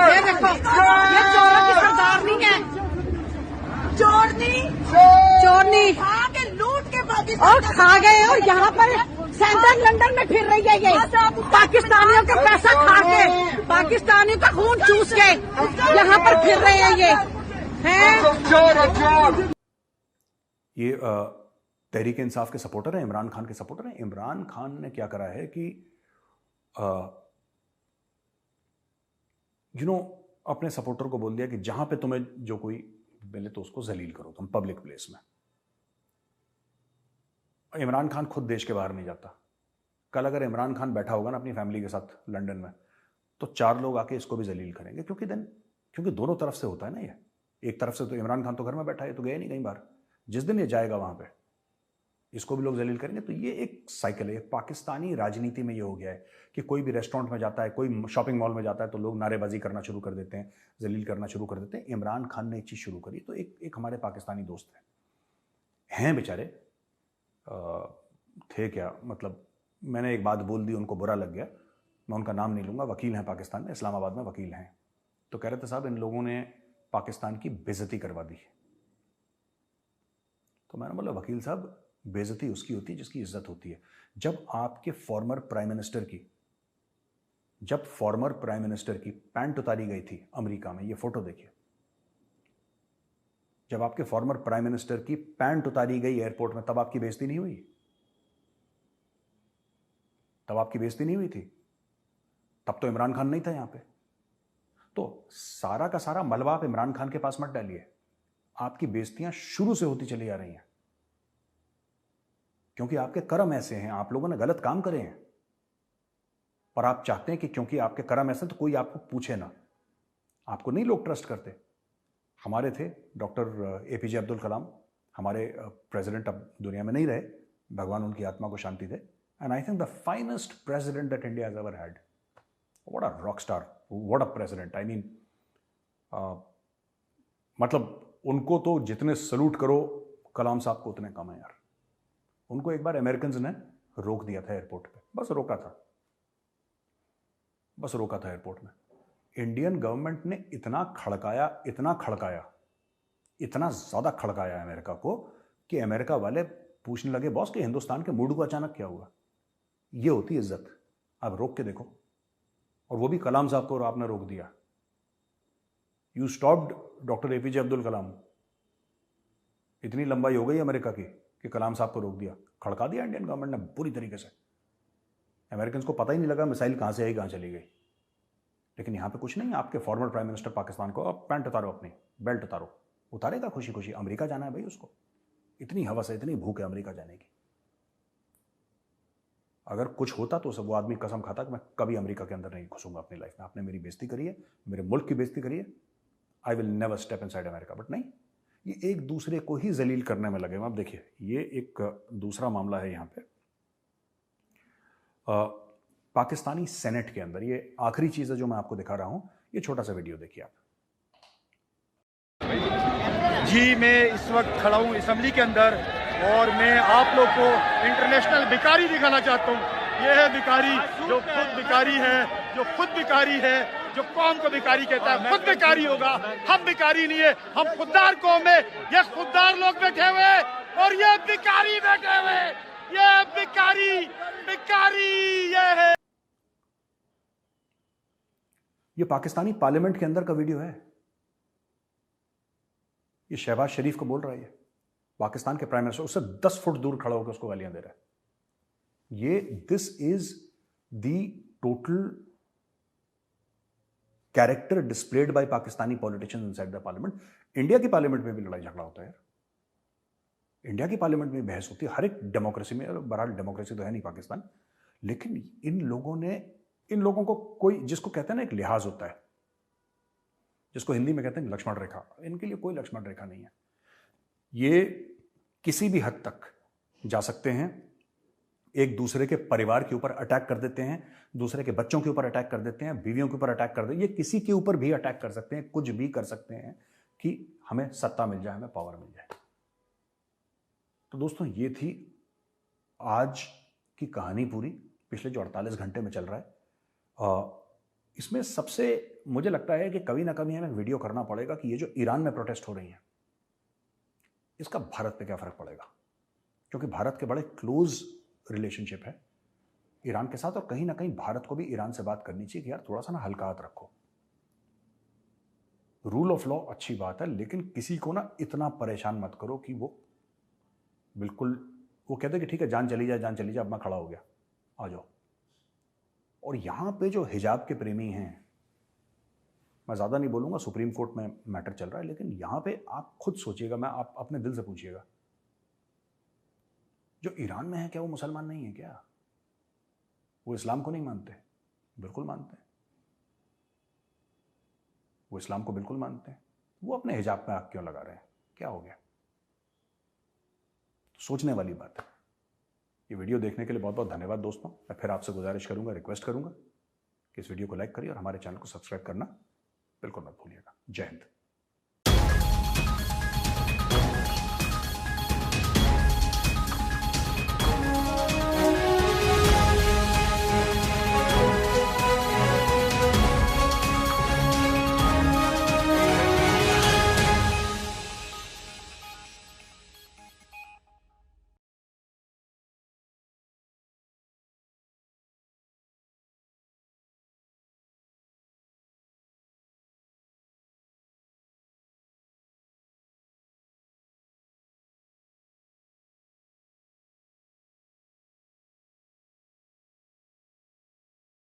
ये देखो, ये चोरों की सरदारनी है, चोरनी लूट के और खा गए। और यहाँ पर सेंट्रल लंदन में फिर रही है ये, पाकिस्तानियों का पैसा खा के, पाकिस्तानियों का खून चूस के यहाँ पर फिर रहे हैं ये हैं। ये तहरीक इंसाफ के सपोर्टर हैं, इमरान खान के सपोर्टर हैं। इमरान खान ने क्या करा है कि अपने सपोर्टर को बोल दिया कि जहां पे तुम्हें जो कोई मिले तो उसको जलील करो तुम पब्लिक प्लेस में। इमरान खान खुद देश के बाहर नहीं जाता। कल अगर इमरान खान बैठा होगा ना अपनी फैमिली के साथ लंदन में, तो 4 लोग आके इसको भी जलील करेंगे, क्योंकि दोनों तरफ से होता है ना ये। एक तरफ से तो इमरान खान तो घर में बैठा है, तो गया नहीं कहीं बाहर। जिस दिन ये जाएगा वहां पे इसको भी लोग जलील करेंगे। तो ये एक साइकिल है। पाकिस्तानी राजनीति में ये हो गया है कि कोई भी रेस्टोरेंट में जाता है, कोई शॉपिंग मॉल में जाता है, तो लोग नारेबाजी करना शुरू कर देते हैं, जलील करना शुरू कर देते हैं। इमरान खान ने एक चीज़ शुरू करी। तो एक हमारे पाकिस्तानी दोस्त हैं बेचारे, थे क्या, मतलब मैंने एक बात बोल दी, उनको बुरा लग गया, मैं उनका नाम नहीं लूँगा, वकील हैं पाकिस्तान में, इस्लामाबाद में वकील हैं। तो कह रहे थे साहब इन लोगों ने पाकिस्तान की बेइज्जती करवा दी। तो मैंने बोला वकील साहब, बेइज्जती उसकी होती है जिसकी इज्जत होती है। जब आपके फॉर्मर प्राइम मिनिस्टर की पैंट उतारी गई थी अमेरिका में, ये फोटो देखिए, जब आपके फॉर्मर प्राइम मिनिस्टर की पैंट उतारी गई एयरपोर्ट में, तब आपकी बेइज्जती नहीं हुई? तब आपकी बेइज्जती नहीं हुई थी? तब तो इमरान खान नहीं था यहां पे। तो सारा का सारा मलबा आप इमरान खान के पास मत डालिए। आपकी बेइज्जतियां शुरू से होती चली आ रही हैं, क्योंकि आपके कर्म ऐसे हैं, आप लोगों ने गलत काम करे हैं, पर आप चाहते हैं कि क्योंकि आपके कर्म ऐसे तो कोई आपको पूछे ना। आपको नहीं लोग ट्रस्ट करते। हमारे थे डॉक्टर एपीजे अब्दुल कलाम, हमारे प्रेसिडेंट अब दुनिया में नहीं रहे, भगवान उनकी आत्मा को शांति दे। And I think the finest president that India has ever had. What a rock star, what a president. I mean मतलब उनको तो जितने सल्यूट करो कलाम साहब को उतने कम है यार। उनको एक बार अमेरिकन्स ने रोक दिया था एयरपोर्ट पे, बस रोका था एयरपोर्ट में। इंडियन गवर्नमेंट ने इतना ज्यादा खड़काया अमेरिका को कि अमेरिका वाले पूछने लगे बॉस कि हिंदुस्तान के मूड को अचानक क्या हुआ। ये होती इज्जत। आप रोक के देखो, और वो भी कलाम साहब को आपने रोक दिया। You stopped doctor APJ Abdul Kalam. इतनी लंबाई हो गई अमेरिका की कि कलाम साहब को रोक दिया, खड़का दिया इंडियन गवर्नमेंट ने बुरी तरीके से। अमेरिकन को पता ही नहीं लगा मिसाइल कहां से आई कहां चली गई। लेकिन यहां पे कुछ नहीं, आपके फॉर्मर प्राइम मिनिस्टर पाकिस्तान को, आप पैंट उतारो, अपनी बेल्ट उतारो, उतारेगा खुशी खुशी। अमेरिका जाना है भाई उसको, इतनी हवस है, इतनी भूख है अमेरिका जाने की। अगर कुछ होता तो वो आदमी कसम खाता कि मैं कभी अमेरिका के अंदर नहीं घुसूंगा अपनी लाइफ में। आपने मेरी बेइज्जती करी है, मेरे मुल्क की बेइज्जती करी है, I will never step inside America. But नहीं, ये एक दूसरे को ही जलील करने में लगे। अब देखिए, ये एक दूसरा मामला है यहाँ पे पाकिस्तानी सेनेट के अंदर। ये आखिरी चीज है जो मैं आपको दिखा रहा हूं, ये छोटा सा वीडियो देखिए आप। जी, मैं इस वक्त खड़ा हूं असेंबली के अंदर और मैं आप लोग को इंटरनेशनल भिखारी दिखाना चाहता हूं। ये है भिखारी, जो खुद भिखारी है, जो कौम को भिखारी कहता है, खुद भिखारी होगा। हम भिखारी नहीं है, हम खुददार कौम है। ये खुददार लोग बैठे हुए और ये भिखारी बैठे हुए। ये भिखारी ये है। ये पाकिस्तानी पार्लियामेंट के अंदर का वीडियो है। ये शहबाज शरीफ को बोल रहा है, पाकिस्तान के प्राइम मिनिस्टर, उससे 10 फुट दूर खड़ा होकर उसको गालियां दे रहा है। ये this is the total character displayed bye Pakistani politicians inside the parliament. India की पार्लियामेंट में भी लड़ाई झगड़ा होता है यार, इंडिया की पार्लियामेंट में बहस होती है, हर एक डेमोक्रेसी में। बहरहाल डेमोक्रेसी तो है नहीं पाकिस्तान, लेकिन इन लोगों को कोई, जिसको कहते हैं ना एक लिहाज होता है, जिसको हिंदी में कहते हैं लक्ष्मण रेखा, इनके लिए कोई लक्ष्मण रेखा नहीं है। ये किसी भी हद तक जा सकते हैं, एक दूसरे के परिवार के ऊपर अटैक कर देते हैं, दूसरे के बच्चों के ऊपर अटैक कर देते हैं, बीवियों के ऊपर अटैक कर देते हैं, ये किसी के ऊपर भी अटैक कर सकते हैं, कुछ भी कर सकते हैं कि हमें सत्ता मिल जाए, हमें पावर मिल जाए। तो दोस्तों, ये थी आज की कहानी पूरी, पिछले जो 48 घंटे में चल रहा है। इसमें सबसे मुझे लगता है कि कभी ना कभी हमें वीडियो करना पड़ेगा कि ये जो ईरान में प्रोटेस्ट हो रही हैं, इसका भारत पे क्या फर्क पड़ेगा, क्योंकि भारत के बड़े क्लोज रिलेशनशिप है ईरान के साथ, और कहीं ना कहीं भारत को भी ईरान से बात करनी चाहिए कि यार थोड़ा सा ना हल्का हाथ रखो। रूल ऑफ लॉ अच्छी बात है, लेकिन किसी को ना इतना परेशान मत करो कि वो बिल्कुल, वो कहते कि ठीक है जान चली जाए, अब मैं खड़ा हो गया, आ जाओ। और यहां पे जो हिजाब के प्रेमी हैं, मैं ज़्यादा नहीं बोलूँगा, सुप्रीम कोर्ट में मैटर चल रहा है, लेकिन यहाँ पे आप खुद सोचिएगा, मैं आप अपने दिल से पूछिएगा, जो ईरान में है क्या वो मुसलमान नहीं है क्या? वो इस्लाम को नहीं मानते? बिल्कुल मानते हैं। वो इस्लाम को बिल्कुल मानते हैं। वो अपने हिजाब में आग क्यों लगा रहे हैं? क्या हो गया? सोचने वाली बात है। ये वीडियो देखने के लिए बहुत बहुत धन्यवाद दोस्तों। मैं फिर आपसे गुजारिश करूंगा, रिक्वेस्ट करूंगा कि इस वीडियो को लाइक करिए और हमारे चैनल को सब्सक्राइब करना बिल्कुल मत भूलिएगा। जय हिंद।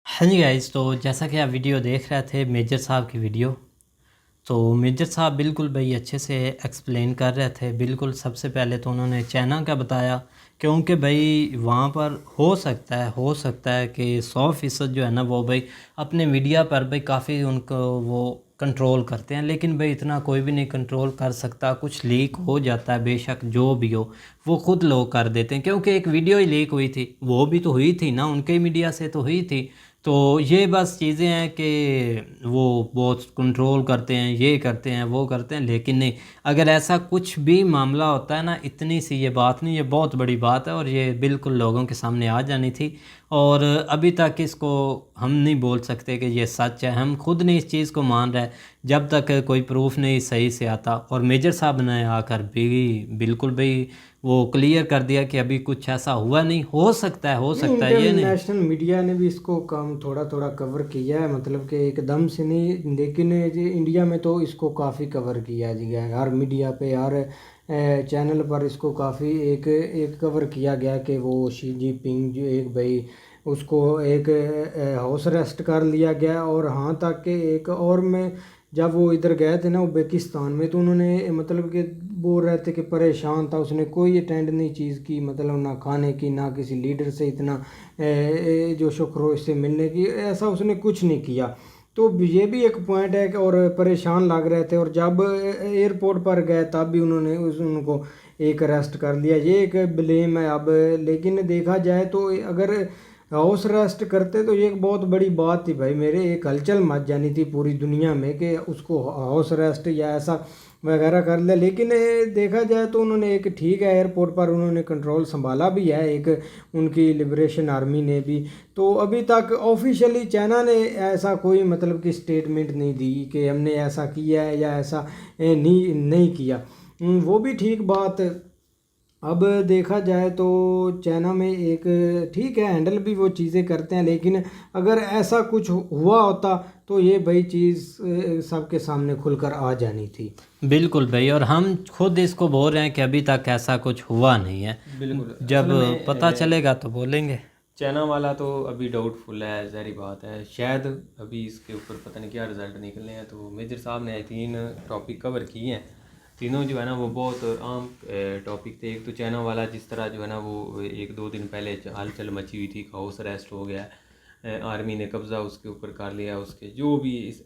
हाँ जी गाइस, तो जैसा कि आप वीडियो देख रहे थे मेजर साहब की वीडियो, तो मेजर साहब बिल्कुल भाई अच्छे से एक्सप्लेन कर रहे थे। बिल्कुल सबसे पहले तो उन्होंने चाइना का बताया, क्योंकि भाई वहाँ पर हो सकता है कि 100% जो है ना वो भाई अपने मीडिया पर भाई काफ़ी उनको वो कंट्रोल करते हैं, लेकिन भाई इतना कोई भी नहीं कंट्रोल कर सकता। कुछ लीक हो जाता है, बेशक जो भी हो वो ख़ुद लोग कर देते हैं, क्योंकि एक वीडियो ही लीक हुई थी, वो भी तो हुई थी ना, उनके मीडिया से तो हुई थी। तो ये बस चीज़ें हैं कि वो बहुत कंट्रोल करते हैं, ये करते हैं, वो करते हैं, लेकिन नहीं, अगर ऐसा कुछ भी मामला होता है ना, इतनी सी ये बात नहीं, ये बहुत बड़ी बात है और ये बिल्कुल लोगों के सामने आ जानी थी। और अभी तक इसको हम नहीं बोल सकते कि ये सच है, हम खुद नहीं इस चीज़ को मान रहे जब तक कोई प्रूफ नहीं सही से आता। और मेजर साहब ने आकर भी बिल्कुल भाई वो क्लियर कर दिया कि अभी कुछ ऐसा हुआ नहीं, हो सकता है ये नहीं। नेशनल मीडिया ने भी इसको कम थोड़ा थोड़ा कवर किया है, मतलब कि एकदम से नहीं, लेकिन इंडिया में तो इसको काफ़ी कवर किया गया है। हर मीडिया पे, हर चैनल पर इसको काफ़ी एक कवर किया गया कि वो शी जिनपिंग जो एक भाई उसको एक हाउस अरेस्ट कर लिया गया। और हाँ तक कि एक और में जब वो इधर गए थे ना उज़्बेकिस्तान में, तो उन्होंने मतलब कि बोल रहे थे कि परेशान था, उसने कोई अटेंड नहीं चीज़ की, मतलब ना खाने की, ना किसी लीडर से इतना जो शुक्र हो इससे मिलने की, ऐसा उसने कुछ नहीं किया। तो ये भी एक पॉइंट है कि और परेशान लग रहे थे, और जब एयरपोर्ट पर गए तब भी उन्होंने उनको एक अरेस्ट कर लिया। ये एक ब्लेम है अब। लेकिन देखा जाए तो अगर हाउस अरेस्ट करते तो ये एक बहुत बड़ी बात थी भाई, मेरे एक हलचल मच जानी थी पूरी दुनिया में कि उसको हाउस अरेस्ट या ऐसा वगैरह कर लिया। लेकिन देखा जाए तो उन्होंने एक ठीक है, एयरपोर्ट पर उन्होंने कंट्रोल संभाला भी है, एक उनकी लिबरेशन आर्मी ने भी। तो अभी तक ऑफिशियली चाइना ने ऐसा कोई मतलब कि स्टेटमेंट नहीं दी कि हमने ऐसा किया है या ऐसा नहीं किया। वो भी ठीक बात। अब देखा जाए तो चाइना में एक ठीक है, हैंडल भी वो चीज़ें करते हैं, लेकिन अगर ऐसा कुछ हुआ होता तो ये भाई चीज़ सबके सामने खुलकर आ जानी थी। बिल्कुल भाई, और हम खुद इसको बोल रहे हैं कि अभी तक ऐसा कुछ हुआ नहीं है। बिल्कुल, जब पता चलेगा तो बोलेंगे। चाइना वाला तो अभी डाउटफुल है, ज़ाहिर बात है, शायद अभी इसके ऊपर पता नहीं क्या रिज़ल्ट निकलने हैं। तो मेजर साहब ने 3 टॉपिक कवर किए हैं, तीनों जो है ना वो बहुत आम टॉपिक थे। एक तो चाइना वाला, जिस तरह जो है ना वो 1-2 दिन पहले हलचल मची हुई थी, हाउस अरेस्ट हो गया, आर्मी ने कब्ज़ा उसके ऊपर कर लिया, उसके जो भी इस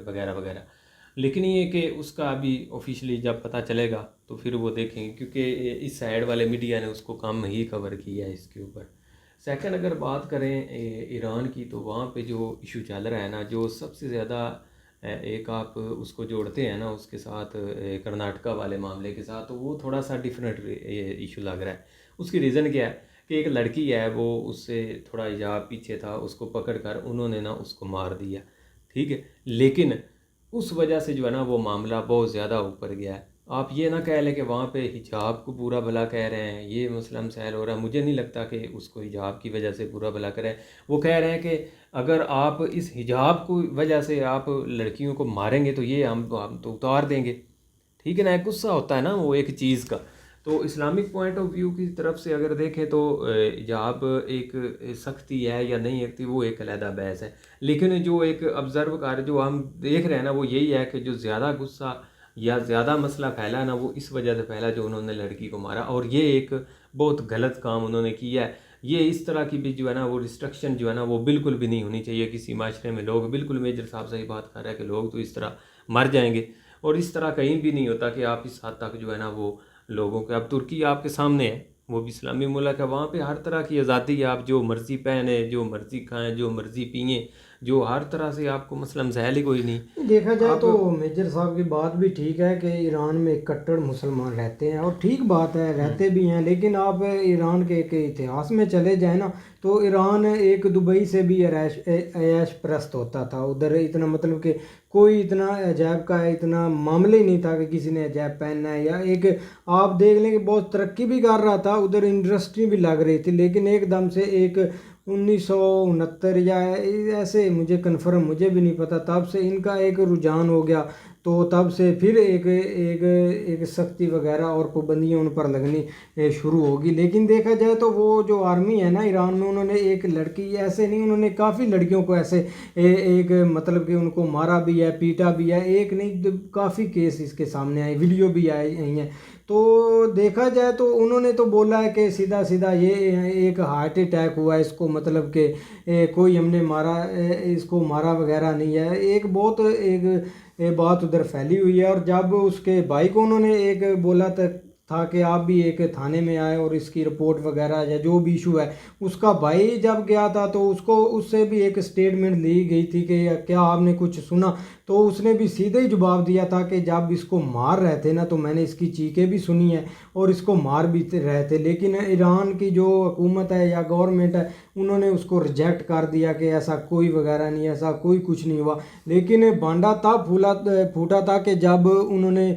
वगैरह वगैरह। लेकिन ये कि उसका अभी ऑफिशियली जब पता चलेगा तो फिर वो देखेंगे, क्योंकि इस साइड वाले मीडिया ने उसको कम ही कवर किया है इसके ऊपर। सेकंड, अगर बात करें ईरान की, तो वहाँ पे जो इशू चल रहा है ना, जो सबसे ज़्यादा एक आप उसको जोड़ते हैं ना उसके साथ, कर्नाटका वाले मामले के साथ, तो वो थोड़ा सा डिफरेंट इशू लग रहा है। उसकी रीज़न क्या है कि एक लड़की है, वो उससे थोड़ा हिजाब पीछे था, उसको पकड़ कर उन्होंने ना उसको मार दिया, ठीक है। लेकिन उस वजह से जो है ना वो मामला बहुत ज़्यादा ऊपर गया है। आप ये ना कह लें कि वहाँ पे हिजाब को बुरा भला कह रहे हैं, ये मसला मसाइल हो रहा है। मुझे नहीं लगता कि उसको हिजाब की वजह से बुरा भला करें। वो कह रहे हैं कि अगर आप इस हिजाब को वजह से आप लड़कियों को मारेंगे तो ये हम तो उतार देंगे, ठीक है ना। गुस्सा होता है ना वो एक चीज़ का। तो इस्लामिक पॉइंट ऑफ व्यू की तरफ से अगर देखें तो हिजाब एक सख्ती है या नहीं है वो एक अलहदा बहस है, लेकिन जो एक ऑब्ज़र्व कर जो हम देख रहे हैं ना वो यही है कि जो ज़्यादा गुस्सा या ज़्यादा मसला फैला ना वो इस वजह से फैला जो उन्होंने लड़की को मारा, और ये एक बहुत गलत काम उन्होंने किया है। ये इस तरह की भी जो है ना वो रिस्ट्रिक्शन जो है ना वो बिल्कुल भी नहीं होनी चाहिए किसी माशरे में। लोग बिल्कुल मेजर साहब सही बात कर रहे हैं कि लोग तो इस तरह मर जाएंगे, और इस तरह कहीं भी नहीं होता कि आप इस हद तक जो है ना वो लोगों के, अब तुर्की आपके सामने है, वो भी इस्लामी मुल्क है, वहाँ पे हर तरह की आज़ादी है, आप जो मर्ज़ी पहने, जो मर्ज़ी खाएं, जो मर्ज़ी पिए, जो हर तरह से आपको मसला मसाइल ही कोई नहीं। देखा जाए तो मेजर साहब की बात भी ठीक है कि ईरान में कट्टर मुसलमान रहते हैं, और ठीक बात है, रहते भी हैं, लेकिन आप ईरान के इतिहास में चले जाए ना तो ईरान एक दुबई से भी ऐश परस्त होता था। उधर इतना मतलब कि कोई इतना अजैब का इतना मामले ही नहीं था कि किसी ने अजैब पहनना है, या एक आप देख लें कि बहुत तरक्की भी कर रहा था, उधर इंडस्ट्री भी लग रही थी, लेकिन एकदम से एक 1969 या ऐसे, मुझे कन्फर्म मुझे भी नहीं पता, तब से इनका एक रुझान हो गया, तो तब से फिर एक सख्ती वगैरह और पाबंदियाँ उन पर लगनी शुरू होगी। लेकिन देखा जाए तो वो जो आर्मी है ना ईरान में, उन्होंने एक लड़की ऐसे नहीं, उन्होंने काफ़ी लड़कियों को ऐसे एक मतलब कि उनको मारा भी है, पीटा भी है, एक नहीं काफ़ी केस इसके सामने आए, वीडियो भी आई हैं। तो देखा जाए तो उन्होंने तो बोला है कि सीधा सीधा ये एक हार्ट अटैक हुआ है इसको, मतलब कि कोई हमने मारा, इसको मारा वगैरह नहीं है, एक बहुत एक बात उधर फैली हुई है। और जब उसके भाई को उन्होंने एक बोला था कि आप भी एक थाने में आए और इसकी रिपोर्ट वगैरह या जो भी इशू है, उसका भाई जब गया था तो उससे भी एक स्टेटमेंट ली गई थी कि क्या आपने कुछ सुना, तो उसने भी सीधे ही जवाब दिया था कि जब इसको मार रहे थे ना तो मैंने इसकी चीखें भी सुनी है और इसको मार भी रहे थे, लेकिन ईरान की जो हुकूमत है या गवर्नमेंट है उन्होंने उसको रिजेक्ट कर दिया कि ऐसा कोई वगैरह नहीं, ऐसा कोई कुछ नहीं हुआ। लेकिन बांडा तब फूटा था कि जब उन्होंने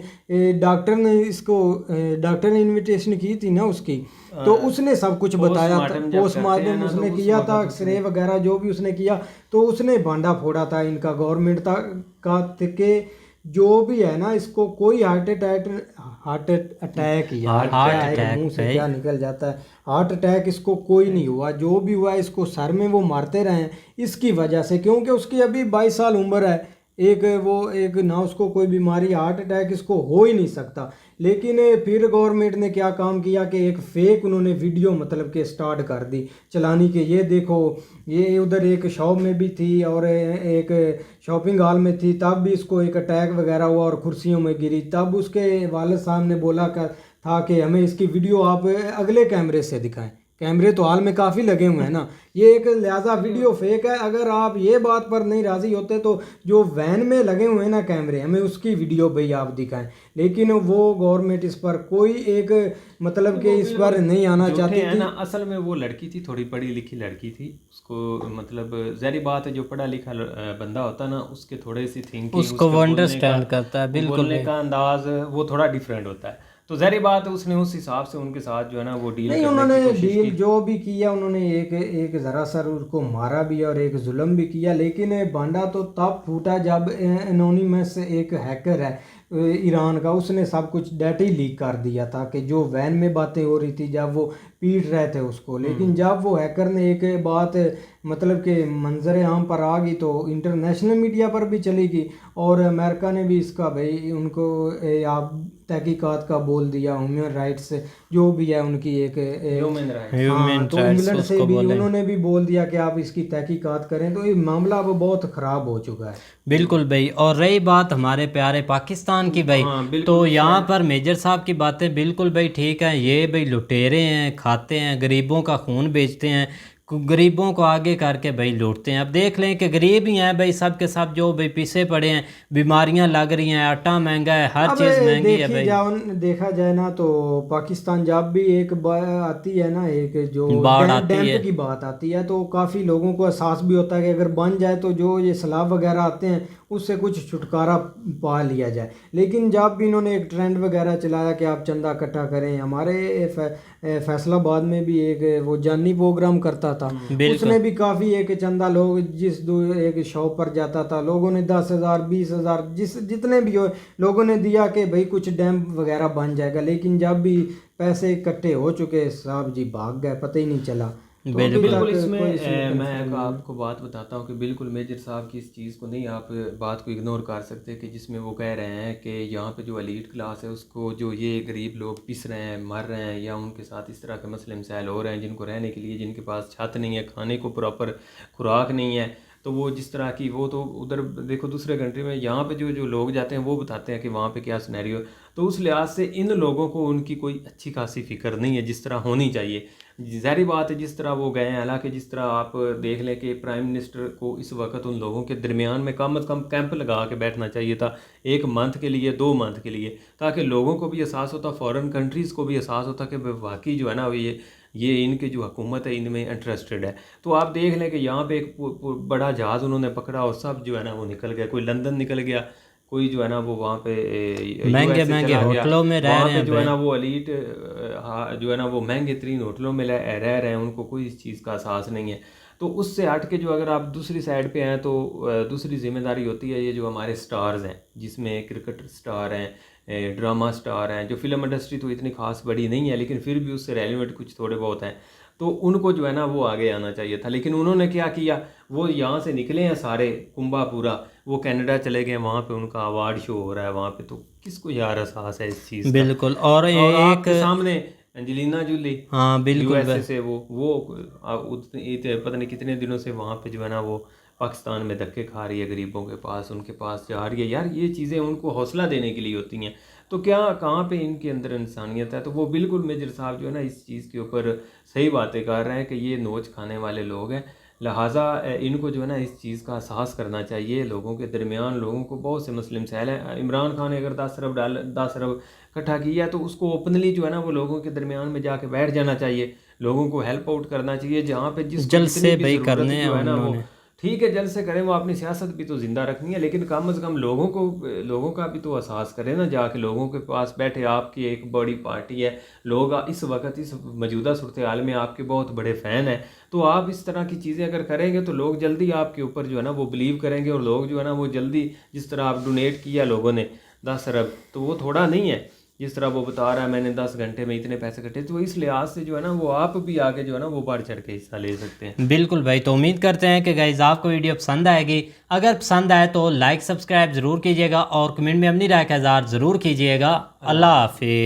डॉक्टर ने इन्विटेशन की थी ना उसकी, तो उसने सब कुछ बताया था, पोस्टमार्टम उसने किया था, एक्सरे वगैरह जो भी उसने किया, तो उसने बांडा फोड़ा था इनका गवर्नमेंट का कि जो भी है ना इसको कोई हार्ट अटैक मुंह से क्या निकल जाता है, हार्ट अटैक इसको कोई नहीं हुआ, जो भी हुआ इसको सर में वो मारते रहे हैं इसकी वजह से, क्योंकि उसकी अभी 22 साल उम्र है, एक ना उसको कोई बीमारी, हार्ट अटैक इसको हो ही नहीं सकता। लेकिन फिर गवर्नमेंट ने क्या काम किया कि एक फेक उन्होंने वीडियो मतलब के स्टार्ट कर दी चलानी के, ये देखो ये उधर एक शॉप में भी थी और एक शॉपिंग हॉल में थी, तब भी इसको एक अटैक वगैरह हुआ और कुर्सियों में गिरी, तब उसके वालिद साहब ने बोला था कि हमें इसकी वीडियो आप अगले कैमरे से दिखाएं, कैमरे तो हाल में काफ़ी लगे हुए हैं ना, ये एक लिहाजा वीडियो फेक है। अगर आप ये बात पर नहीं राज़ी होते तो जो वैन में लगे हुए हैं ना कैमरे, हमें उसकी वीडियो भाई आप दिखाएं, लेकिन वो गवर्नमेंट इस पर कोई एक मतलब कि इस पर नहीं आना चाहती थी ना। असल में वो लड़की थी, थोड़ी पढ़ी लिखी लड़की थी, उसको मतलब ज़ाहिर बात है जो पढ़ा लिखा बंदा होता ना उसके थोड़े सी थिंकिंग, उसको वो अंडरस्टैंड करता है, बिल्कुल बोलने का अंदाज वो थोड़ा डिफरेंट होता है, तो ज़ाहिर बात है उसने उस हिसाब से उनके साथ जो है ना वो डील नहीं, उन्होंने डील जो भी किया उन्होंने एक ज़रा सा उसको मारा भी और एक जुल्म भी किया। लेकिन बांडा तो तब फूटा जब एनोनिमस एक हैकर है ईरान का, उसने सब कुछ डाटा ही लीक कर दिया था कि जो वैन में बातें हो रही थी जब वो पीट रहे थे उसको, लेकिन जब वो हैकर ने एक बात मतलब कि मंजर आम पर आ गई तो इंटरनेशनल मीडिया पर भी चली गई और अमेरिका ने भी इसका भाई उनको आप तहकीकात का बोल दिया, ह्यूमन राइट्स जो भी है उनकी एक ह्यूमन राइट्स, तो इंग्लैंड से भी उन्होंने भी बोल दिया कि आप इसकी तहकीकात करें, तो ये मामला अब बहुत ख़राब हो चुका है। बिल्कुल भाई। और रही बात हमारे प्यारे पाकिस्तान की भाई, तो यहाँ पर मेजर साहब की बातें बिल्कुल भाई ठीक है, ये भाई लुटेरे हैं, खाते हैं, गरीबों का खून बेचते हैं, गरीबों को आगे करके भाई लूटते हैं। अब देख लें कि गरीब ही हैं भाई, सब के सब जो भाई पीछे पड़े हैं, बीमारियां लग रही हैं, आटा महंगा है, हर चीज़ महंगी है भाई। देखा जाए ना तो पाकिस्तान जब भी एक आती है ना, एक जो डैम्प की बात आती है तो काफ़ी लोगों को एहसास भी होता है कि अगर बन जाए तो जो ये सैलाब वगैरह आते हैं उससे कुछ छुटकारा पा लिया जाए। लेकिन जब भी इन्होंने एक ट्रेंड वगैरह चलाया कि आप चंदा इकट्ठा करें, हमारे फैसलाबाद में भी एक वो जानी प्रोग्राम करता था, उसने भी काफ़ी एक चंदा लोग एक शॉप पर जाता था, लोगों ने 10,000 20,000 जितने भी हो लोगों ने दिया कि भाई कुछ डैम वगैरह बन जाएगा। लेकिन जब भी पैसे इकट्ठे हो चुके साहब जी भाग गए, पता ही नहीं चला। तो बिल्कुल इसमें मैं आपको बात बताता हूँ कि बिल्कुल मेजर साहब की इस चीज़ को नहीं, आप बात को इग्नोर कर सकते कि जिसमें वो कह रहे हैं कि यहाँ पे जो एलीट क्लास है उसको जो ये गरीब लोग पिस रहे हैं, मर रहे हैं, या उनके साथ इस तरह के मसले मसाइल हो रहे हैं जिनको रहने के लिए, जिनके पास छत नहीं है, खाने को प्रॉपर खुराक नहीं है, तो वो जिस तरह की वो तो उधर देखो दूसरे कंट्री में, यहाँ पे जो लोग जाते हैं वो बताते हैं कि वहाँ पे क्या सिनेरियो। तो उस लिहाज से इन लोगों को उनकी कोई अच्छी खासी फिक्र नहीं है जिस तरह होनी चाहिए। ज़ाहिर बात है जिस तरह वो गए हैं, हालांकि जिस तरह आप देख लें कि प्राइम मिनिस्टर को इस वक्त उन लोगों के दरमियान में कम से कम कैंप लगा के बैठना चाहिए था, 1 मंथ के लिए 2 मंथ के लिए, ताकि लोगों को भी एहसास होता, फॉरेन कंट्रीज़ को भी एहसास होता कि वाकई जो है ना ये इनकी जो हुकूमत है इनमें इंटरेस्टेड है। तो आप देख लें कि यहाँ पे एक बड़ा जहाज़ उन्होंने पकड़ा और सब जो है ना वो निकल गया, कोई लंदन निकल गया, कोई जो है ना वो वहाँ पे महंगे महंगे होटलों में रह रहे हैं, जो है ना वो एलीट जो है ना वो महंगे तरीन होटलों में रह रहे हैं, उनको कोई इस चीज़ का एहसास नहीं है। तो उससे हट के जो अगर आप दूसरी साइड पे हैं तो दूसरी जिम्मेदारी होती है ये जो हमारे स्टार्स हैं, जिसमें क्रिकेट स्टार हैं, ड्रामा स्टार हैं, जो फिल्म इंडस्ट्री तो इतनी खास बड़ी नहीं है लेकिन फिर भी उससे रेलिवेंट कुछ थोड़े बहुत हैं, तो उनको जो है ना वो आगे आना चाहिए था। लेकिन उन्होंने क्या किया, वो यहाँ से निकले हैं सारे कुंभा पूरा, वो कनाडा चले गए, वहाँ पे उनका अवार्ड शो हो रहा है वहाँ पे, तो किसको यार एहसास है इस चीज़ का। बिल्कुल। और एक सामने एंजेलिना जूली, हाँ बिल्कुल, यूएसए से वो पता नहीं कितने दिनों से वहाँ पे जो है ना वो पाकिस्तान में धक्के खा रही है, गरीबों के पास उनके पास जा रही है। यार ये चीज़ें उनको हौसला देने के लिए होती हैं, तो क्या कहाँ पे इनके अंदर इंसानियत है। तो वो बिल्कुल मेजर साहब जो है ना इस चीज़ के ऊपर सही बातें कर रहे हैं कि ये नोच खाने वाले लोग हैं, लिहाजा इनको जो है ना इस चीज़ का एहसास करना चाहिए। लोगों के दरमियान लोगों को बहुत से मसले मसाइल हैं। इमरान खान ने अगर 10 अरब इकट्ठा किया तो उसको ओपनली जो है ना वो लोगों के दरमियान में जाके बैठ जाना चाहिए, लोगों को हेल्प आउट करना चाहिए जहाँ पे जिस जल्द से भाई करने जो है ना वो ठीक है जल्द से करें, वो अपनी सियासत भी तो ज़िंदा रखनी है, लेकिन कम से कम लोगों का भी तो एहसास करें ना, जाके लोगों के पास बैठे। आपकी एक बड़ी पार्टी है, लोग इस वक्त इस मौजूदा सूरत हाल में आपके बहुत बड़े फ़ैन हैं, तो आप इस तरह की चीज़ें अगर करेंगे तो लोग जल्दी आपके ऊपर जो है ना वो बिलीव करेंगे, और लोग जो है ना वो जल्दी, जिस तरह आप डोनेट किया लोगों ने 10 अरब, तो वो थोड़ा नहीं है, जिस तरह वो बता रहा है मैंने 10 घंटे में इतने पैसे कटे, तो इस लिहाज से जो है ना वो आप भी आगे जो है ना वो बढ़ चढ़ के हिस्सा ले सकते हैं। बिल्कुल भाई, तो उम्मीद करते हैं कि गाइस आपको वीडियो पसंद आएगी। अगर पसंद आए तो लाइक सब्सक्राइब ज़रूर कीजिएगा और कमेंट में अपनी राय का इज़हार ज़रूर कीजिएगा। अल्लाह हाफिज़।